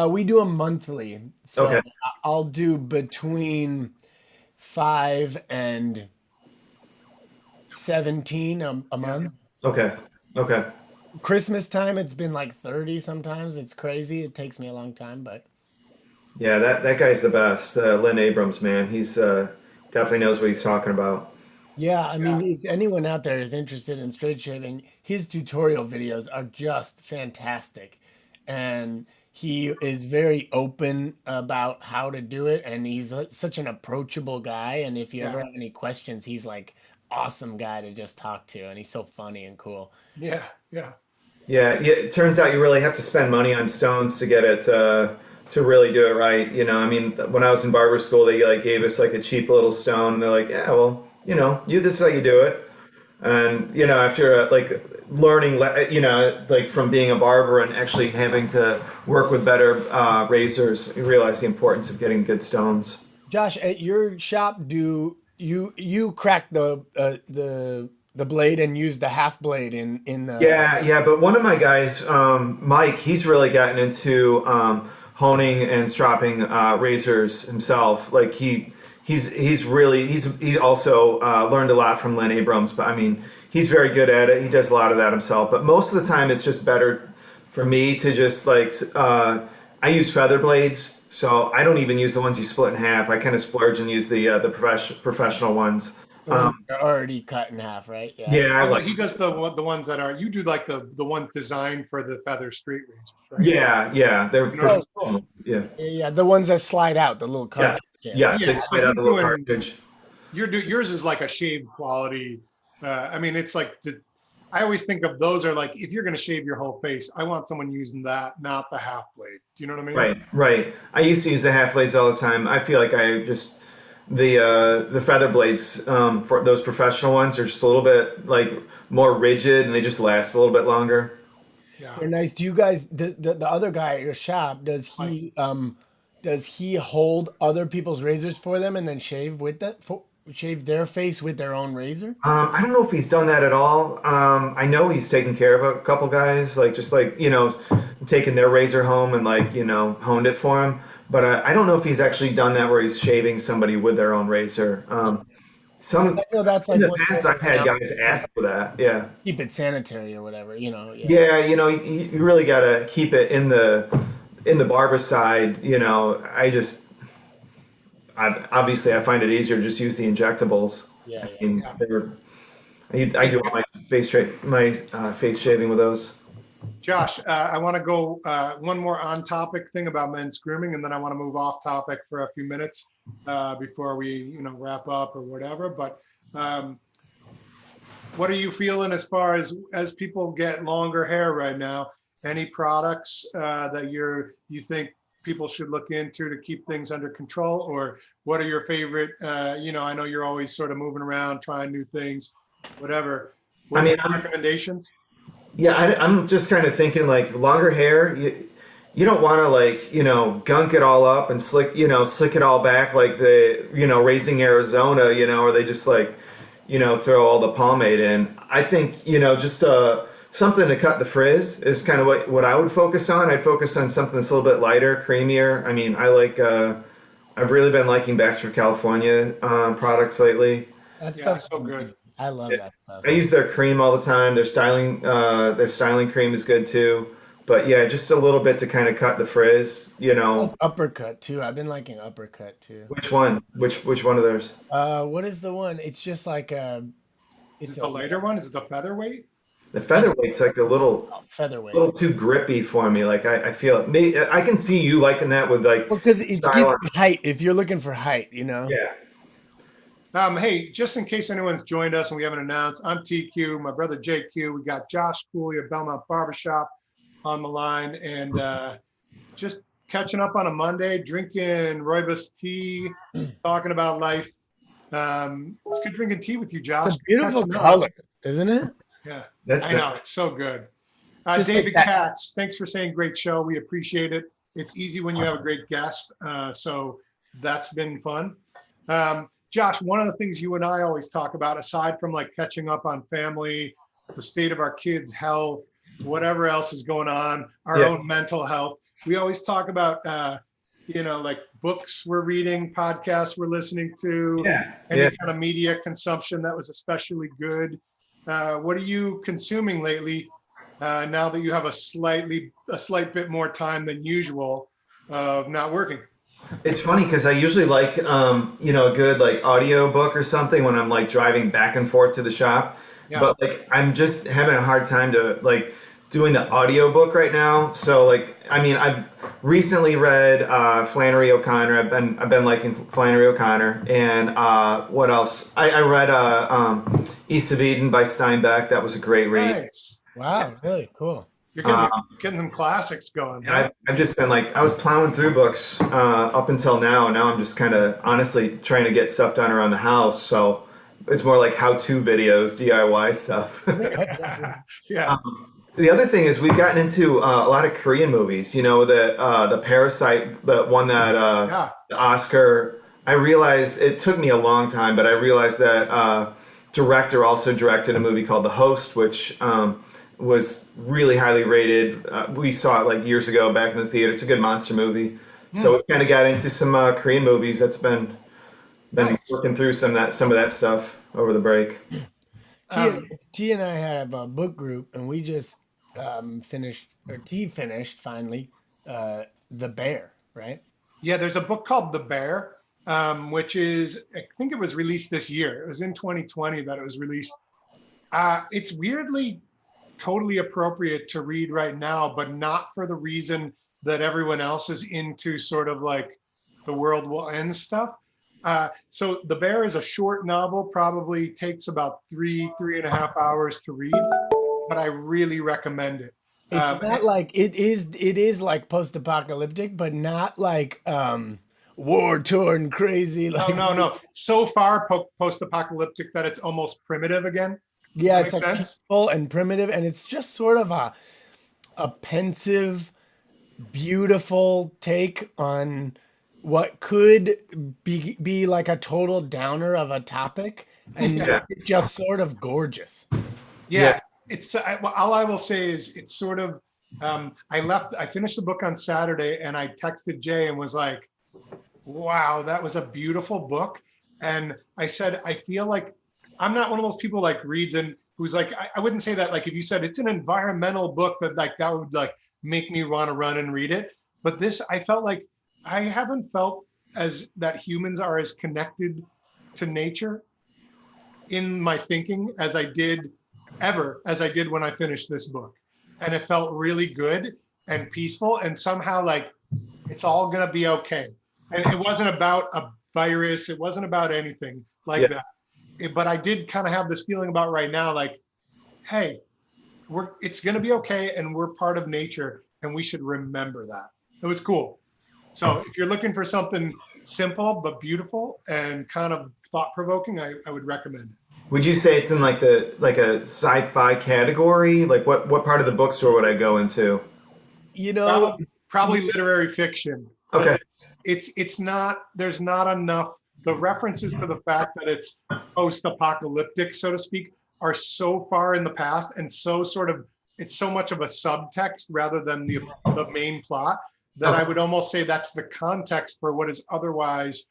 we do them monthly, so Okay. I'll do between 5 and 17 a Yeah. month. Okay. Okay. Christmas time, it's been like 30 sometimes. It's crazy. It takes me a long time, but Yeah, that guy's the best. Lynn Abrams, man. He's definitely knows what he's talking about. yeah, I Yeah. mean, if anyone out there is interested in straight shaving, his tutorial videos are just fantastic. And he is very open about how to do it. And he's such an approachable guy. And if you ever Yeah. have any questions, he's like awesome guy to just talk to. And he's so funny and cool. Yeah. Yeah. Yeah, yeah, it turns out you really have to spend money on stones to get it to really do it right. I mean, when I was in barber school, they like gave us like a cheap little stone. And they're like, yeah, well, this is how you do it. And after like learning, like from being a barber and actually having to work with better razors, you realize the importance of getting good stones. Josh, at your shop, do you crack the blade and use the half blade in the Yeah, yeah, but one of my guys, Mike, he's really gotten into honing and stropping razors himself. Like he also learned a lot from Len Abrams. But I mean, he's very good at it. He does a lot of that himself. But most of the time, it's just better for me to just like I use feather blades, so I don't even use the ones you split in half. I kind of splurge and use the professional ones. ones that are already cut in half, right? Yeah. Yeah, I Although like. he does the ones that are, you do like the ones designed for the feather straight razors, right? Yeah, yeah, they're You know, Oh, cool. yeah. Yeah, yeah, the ones that slide out, the little Yeah, cartridge. Yeah. yeah. yeah. They So slide out you're a little doing, cartridge. yours is like a shave quality. I mean, it's like I always think of those are like, if you're going to shave your whole face, I want someone using that, not the half blade. Do you know what I mean? Right, right. I used to use the half blades all the time. I feel like I just the feather blades for those professional ones are just a little bit like more rigid and they just last a little bit longer. Yeah. They're nice. Do you guys the other guy at your shop, Like, does he hold other people's razors for them and then shave their face with their own razor? I don't know if he's done that at all. I know he's taken care of a couple guys, like just like taking their razor home and like honed it for him. But I don't know if he's actually done that where he's shaving somebody with their own razor. Some I know that's in like the one past way I've had guys ask for that. Yeah, keep it sanitary or whatever, yeah. yeah. You really gotta keep it in the barber side. Obviously I find it easier to just use the injectables. Yeah, I yeah. mean, yeah. I do all my face shaving with those. Josh, I want to go one more on topic thing about men's grooming, and then I want to move off topic for a few minutes before we, wrap up or whatever. But what are you feeling as far as people get longer hair right now? Any products that you think people should look into to keep things under control, or what are your favorite? I know you're always sort of moving around, trying new things, whatever. What I mean, are your recommendations? Yeah, I'm just kind of thinking like longer hair. You don't want to like gunk it all up and slick it all back like the Raising Arizona, or they just like throw all the pomade in. I think just something to cut the frizz is kind of what I would focus on. I'd focus on something that's a little bit lighter, creamier. I mean, I like I've really been liking Baxter California products lately. That Yeah, stuff's so good. I love that stuff. I use their cream all the time. Their styling cream is good too. But yeah, just a little bit to kind of cut the frizz. Uppercut too. I've been liking uppercut too. Which one? Which one of those? What is the one? It's just like Is it's it the lighter one? Is it the featherweight? The featherweight's like a featherweight. little too grippy for me. Like I feel it. I can see you liking that with like Because it's style. giving height. If you're looking for height, Yeah. Hey, just in case anyone's joined us and we haven't announced, I'm TQ, my brother JQ. We got Josh Cooley of Belmont Barbershop on the line, and just catching up on a Monday, drinking rooibos tea, talking about life. It's good drinking tea with you, Josh. It's a beautiful Catching up. color, isn't it? Yeah, That's I know. It's so good. Just like David that. Katz, thanks for saying great show. We appreciate it. It's easy when you have a great guest. So that's been fun. Josh, one of the things you and I always talk about, aside from like catching up on family, the state of our kids' health, whatever else is going on, our Yeah. own mental health, we always talk about, like books we're reading, podcasts we're listening to, any Yeah. kind of media consumption that was especially good. What are you consuming lately? Now that you have a slight bit more time than usual of not working. It's funny because I usually like, a good like audio book or something when I'm like driving back and forth to the shop. Yeah. But like I'm just having a hard time to like doing the audio book right now. So like, I mean, I've recently read Flannery O'Connor. I've been liking Flannery O'Connor, and what else? I read East of Eden by Steinbeck. That was a great read. Nice. Wow, really cool. You're getting them classics going. And I've just been like, I was plowing through books up until now. Now I'm just kind of honestly trying to get stuff done around the house. So it's more like how-to videos, DIY stuff. Yeah. The other thing is we've gotten into a lot of Korean movies. You know, the Parasite, the one that the Oscar. I realized it took me a long time, but I realized that director also directed a movie called The Host, which was really highly rated. We saw it like years ago back in the theater. It's a good monster movie. So we kind of got into some Korean movies. That's been working through some of that stuff over the break. T and I have a book group, and we just T finished finally The Bear, right? Yeah, there's a book called The Bear, which is, I think it was released this year. It was in 2020 that it was released. It's weirdly totally appropriate to read right now, but not for the reason that everyone else is into sort of like the world will end stuff. So The Bear is a short novel, probably takes about 3.5 hours to read, but I really recommend it. It's not like it is like post-apocalyptic, but not like war-torn crazy. Like No. So far post-apocalyptic that it's almost primitive again. Yeah, Does that make sense? peaceful and primitive, and it's just sort of a pensive, beautiful take on what could be like a total downer of a topic, and it's just sort of gorgeous. Yeah. It's all I will say is it's sort of I finished the book on Saturday, and I texted Jay and was like, wow, that was a beautiful book. And I said, I feel like I'm not one of those people like reads and who's like, I wouldn't say that, like if you said it's an environmental book that would like make me want to run and read it. But this, I felt like I haven't felt as that humans are as connected to nature in my thinking as I did when I finished this book. And it felt really good and peaceful, and somehow like it's all gonna be okay. And it wasn't about a virus, it wasn't about anything like that. But I did kind of have this feeling about right now, like, hey, it's gonna be okay, and we're part of nature, and we should remember that. It was cool. So if you're looking for something simple but beautiful and kind of thought-provoking, I would recommend it. Would you say it's in like a sci-fi category? Like what part of the bookstore would I go into? You know, probably literary fiction. Okay. It's not, there's not enough, the references to the fact that it's post-apocalyptic, so to speak, are so far in the past and so sort of, it's so much of a subtext rather than the main plot that I would almost say that's the context for what is otherwise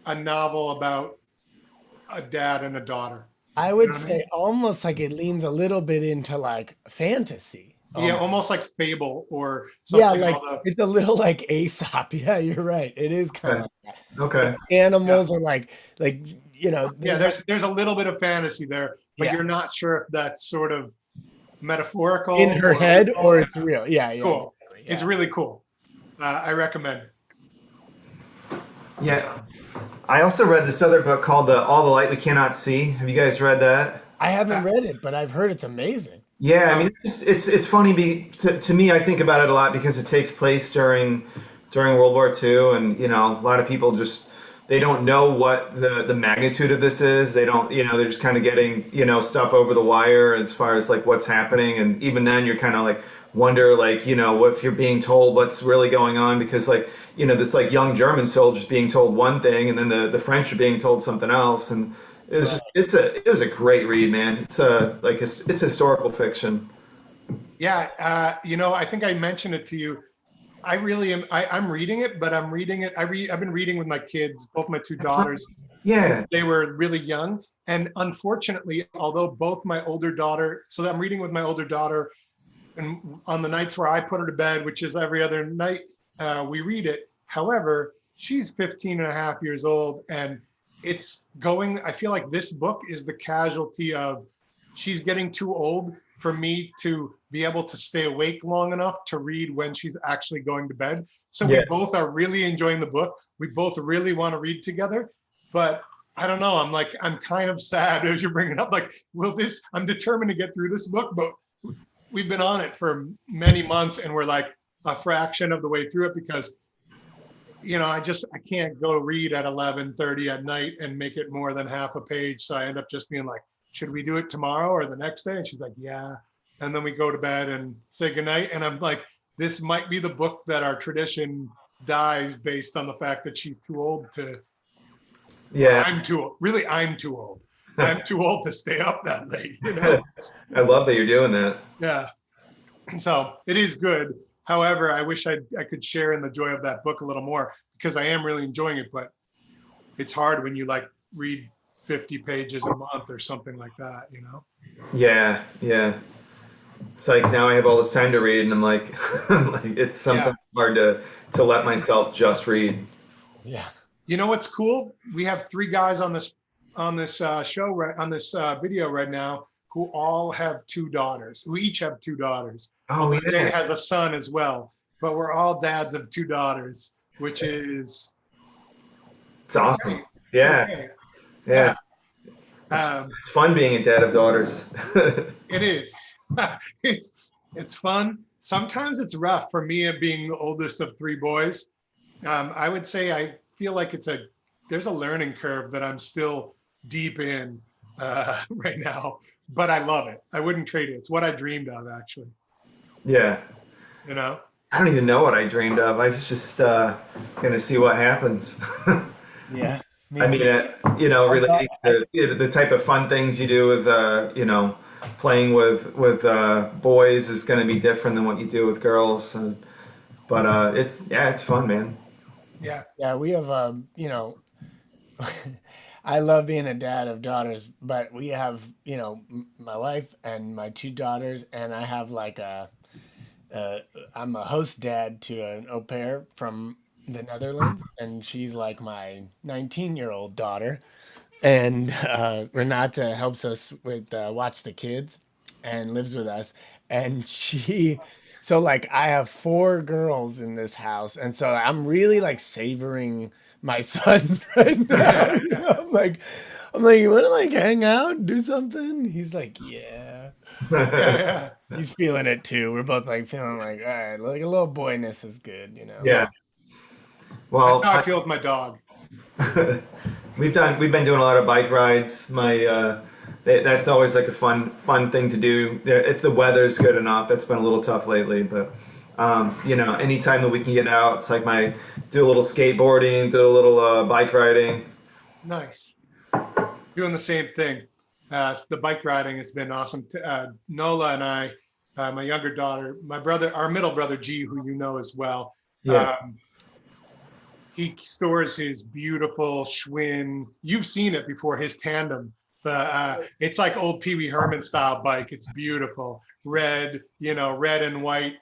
a novel about a dad and a daughter. I would say almost like it leans a little bit into like fantasy. Yeah, almost like fable or something. Yeah, like it's a little like Aesop. Yeah, you're right. It is kind of like that. Okay. Like animals are like you know. Yeah, there's a little bit of fantasy there, but you're not sure if that's sort of metaphorical in her head or it's real. Yeah, cool. Exactly. It's really cool. I recommend it. Yeah. I also read this other book called All the Light We Cannot See. Have you guys read that? I haven't read it, but I've heard it's amazing. Yeah, I mean, it's funny. To me, I think about it a lot because it takes place during World War II, and you know, a lot of people just they don't know what the magnitude of this is. They don't, they're just kind of getting, stuff over the wire as far as like what's happening. And even then you're kind of like wonder like, what if you're being told what's really going on, because like, this like young German soldiers being told one thing and then the French are being told something else. And it was it was a great read, man. It's historical fiction. Yeah, I think I mentioned it to you. I really am. I'm reading it, but I'm reading it. I've been reading with my kids, both my two daughters, since they were really young. And unfortunately, although both my older daughter, so I'm reading with my older daughter, and on the nights where I put her to bed, which is every other night, we read it. However, she's 15 and a half years old, and I feel like this book is the casualty of she's getting too old for me to be able to stay awake long enough to read when she's actually going to bed. So we both are really enjoying the book. We both really want to read together, but I don't know. I'm kind of sad as you're bringing up, like, I'm determined to get through this book, but we've been on it for many months and we're like a fraction of the way through it because, I can't go read at 11:30 at night and make it more than half a page. So I end up just being like, should we do it tomorrow or the next day? And she's like, yeah. And then we go to bed and say goodnight. And I'm like, this might be the book that our tradition dies based on the fact that she's too old to. Yeah. I'm too old. Really, I'm too old. I'm too old to stay up that late, I love that you're doing that. Yeah. So it is good. However, I wish I could share in the joy of that book a little more because I am really enjoying it, but it's hard when you like read 50 pages a month or something like that, Yeah. It's like now I have all this time to read and I'm like, it's sometimes hard to let myself just read. Yeah. You know what's cool? We have 3 guys on this show, on this video right now, who all have 2 daughters, who each have 2 daughters. Oh, Jay has a son as well, but we're all dads of 2 daughters, which is it's awesome. Yeah. Yeah. It's fun being a dad of daughters. It is. It's fun. Sometimes it's rough for me being the oldest of 3 boys. I would say I feel like there's a learning curve that I'm still deep in right now, but I love it. I wouldn't trade it. It's what I dreamed of, actually. Yeah. I don't even know what I dreamed of. I was just gonna see what happens. Yeah. I mean, relating to the type of fun things you do with, playing with boys is going to be different than what you do with girls. But it's fun, man. Yeah. Yeah, we have, I love being a dad of daughters, but we have, my wife and my 2 daughters, and I have like I'm a host dad to an au pair from the Netherlands, and she's like my 19-year-old daughter. And Renata helps us with watch the kids and lives with us. And so like I have 4 girls in this house, and so I'm really like savoring my son right now. I'm like, you want to like hang out and do something? He's like, yeah. Yeah. He's feeling it too. We're both like feeling like, all right, like a little boyness is good, Yeah. Well, that's how I feel with my dog. We've been doing a lot of bike rides. That's always like a fun thing to do if the weather's good enough. That's been a little tough lately, but anytime that we can get out, it's like do a little skateboarding, do a little bike riding. Nice. Doing the same thing. The bike riding has been awesome. Nola and I, my younger daughter, our middle brother G, who you know as well. Yeah. He stores his beautiful Schwinn. You've seen it before, his tandem. It's like old Pee Wee Herman style bike. It's beautiful. Red and white,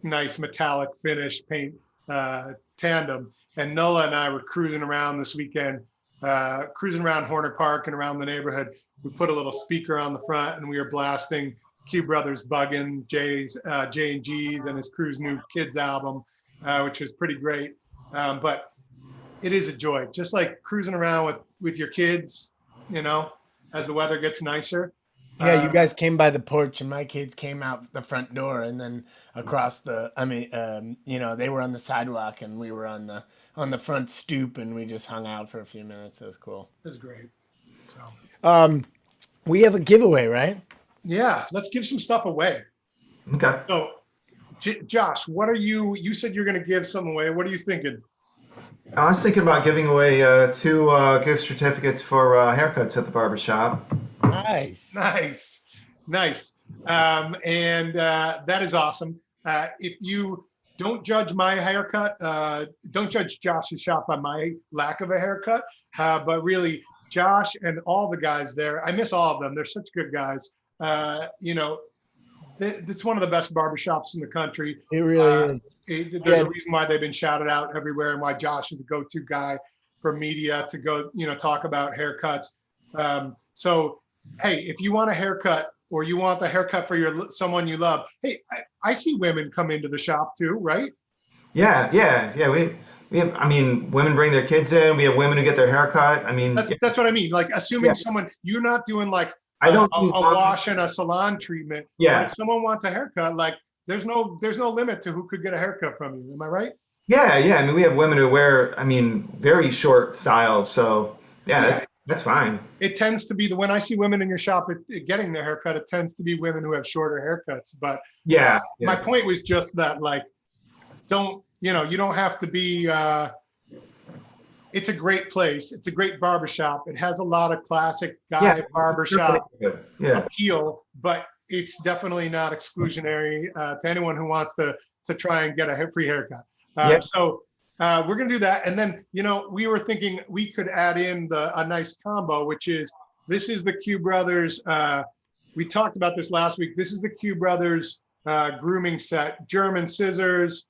nice metallic finish paint tandem. And Nola and I were cruising around this weekend, cruising around Horner Park and around the neighborhood. We put a little speaker on the front and we were blasting Q Brothers Buggin', J and G's and his crew's new kids album. Which was pretty great. But it is a joy, just like cruising around with your kids, as the weather gets nicer. Yeah, you guys came by the porch, and my kids came out the front door, and then across the. I mean, they were on the sidewalk, and we were on the front stoop, and we just hung out for a few minutes. It was cool. That's great. So We have a giveaway, right? yeah, let's give some stuff away. Okay. So Josh, what are you said you're going to give some away. What are you thinking? I was thinking about giving away 2 gift certificates for haircuts at the barbershop. Nice. Nice, nice. And that is awesome. If you don't judge my haircut, don't judge Josh's shop on my lack of a haircut, but really Josh and all the guys there, I miss all of them. They're such good guys. It's one of the best barbershops in the country. It really is. There's a reason why they've been shouted out everywhere and why Josh is the go-to guy for media to go, talk about haircuts. So, hey, if you want a haircut or you want the haircut for someone you love, hey, I see women come into the shop too, right? Yeah. We have, I mean, women bring their kids in. We have women who get their haircut. I mean, That's what I mean. Like assuming someone, you're not doing like I don't a wash and a salon treatment. Yeah. But if someone wants a haircut, like there's no limit to who could get a haircut from you. Am I right? Yeah. I mean, we have women who wear, I mean, very short styles. So Yeah. that's fine. It tends to be when I see women in your shop getting their haircut, it tends to be women who have shorter haircuts. But my point was just that, like, you don't have to be, it's a great place. It's a great barbershop. It has a lot of classic guy barbershop appeal, but it's definitely not exclusionary to anyone who wants to try and get a free haircut. So we're going to do that. And then, we were thinking we could add in a nice combo, which is, this is the Q Brothers. We talked about this last week. This is the Q Brothers grooming set, German scissors,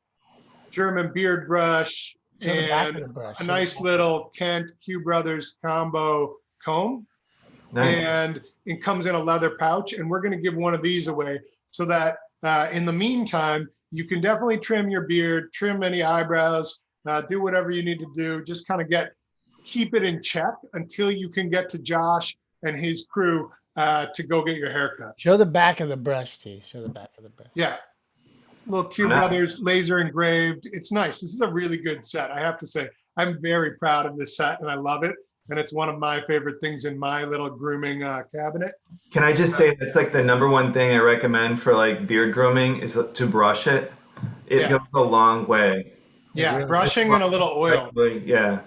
German beard brush, and a nice little Kent Q Brothers combo comb. Nice. And it comes in a leather pouch, and we're going to give one of these away so that in the meantime, you can definitely trim your beard, trim any eyebrows, do whatever you need to do. Just kind of keep it in check until you can get to Josh and his crew to go get your haircut. Show the back of the brush, T. Show the back of the brush. Yeah. Little Q Brothers laser engraved. It's nice. This is a really good set. I have to say, I'm very proud of this set and I love it. And it's one of my favorite things in my little grooming cabinet. Can I just say that's like the #1 thing I recommend for like beard grooming is to brush it. It goes a long way. Yeah, really brushing and a little oil. Yeah.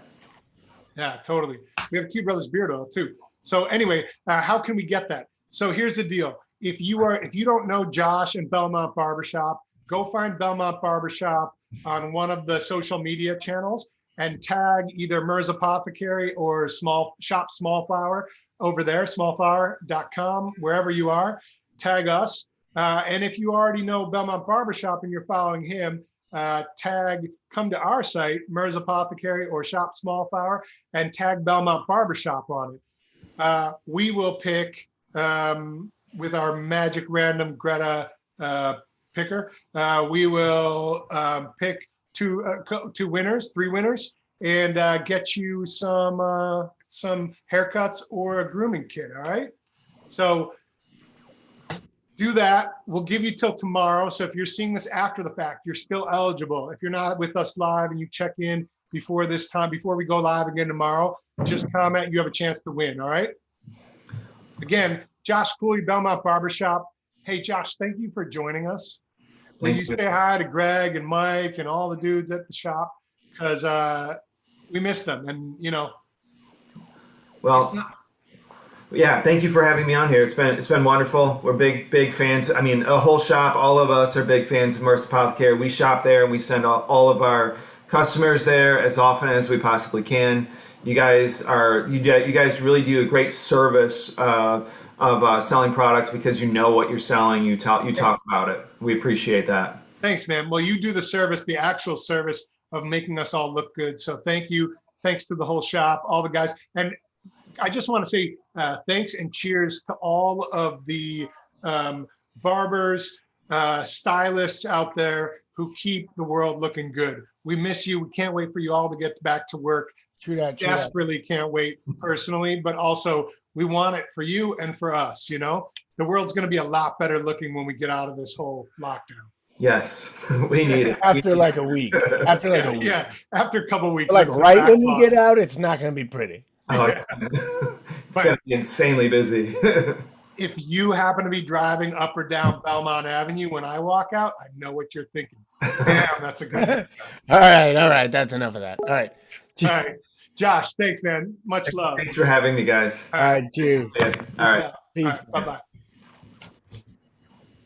Yeah, totally. We have Q Brothers beard oil too. So anyway, how can we get that? So here's the deal. If you don't know Josh and Belmont Barbershop, go find Belmont Barbershop on one of the social media channels and tag either Mer's Apothecary or Shop Smallflower over there, smallflower.com, wherever you are, tag us. And if you already know Belmont Barbershop and you're following him, come to our site, Mer's Apothecary or Shop Smallflower, and tag Belmont Barbershop on it. We will pick, with our magic random Greta picker, we will pick three winners, and get you some haircuts or a grooming kit. All right. So do that. We'll give you till tomorrow. So if you're seeing this after the fact, you're still eligible. If you're not with us live and you check in before this time, before we go live again tomorrow, just comment. You have a chance to win. All right. Again, Josh Cooley, Belmont Barbershop. Hey, Josh, thank you for joining us. Please say hi to Greg and Mike and all the dudes at the shop, because we miss them. And, yeah, thank you for having me on here. It's been wonderful. We're big fans. I mean, a whole shop, all of us are big fans of Mer's Apothecary. We shop there and we send all of our customers there as often as we possibly can. You guys really do a great service of selling products because you know what you're selling. You talk about it. We appreciate that. Thanks, man. Well, you do the actual service of making us all look good. So thank you. Thanks to the whole shop, all the guys. And I just want to say thanks and cheers to all of the barbers, stylists out there who keep the world looking good. We miss you. We can't wait for you all to get back to work. True that. Desperately can't wait personally, but also we want it for you and for us, the world's going to be a lot better looking when we get out of this whole lockdown. Yes, we need it. After like a week. After like a week. Yeah, after a couple of weeks. Like once the right when we backlog- get out, it's not going to be pretty. Oh, it's gonna be insanely busy. If you happen to be driving up or down Belmont Avenue when I walk out, I know what you're thinking. Damn, that's a good one. All right. That's enough of that. All right. All right. Josh, thanks, man. Much love. Thanks for having me, guys. All right. Cheers. Yeah. All right. Peace. Bye-bye.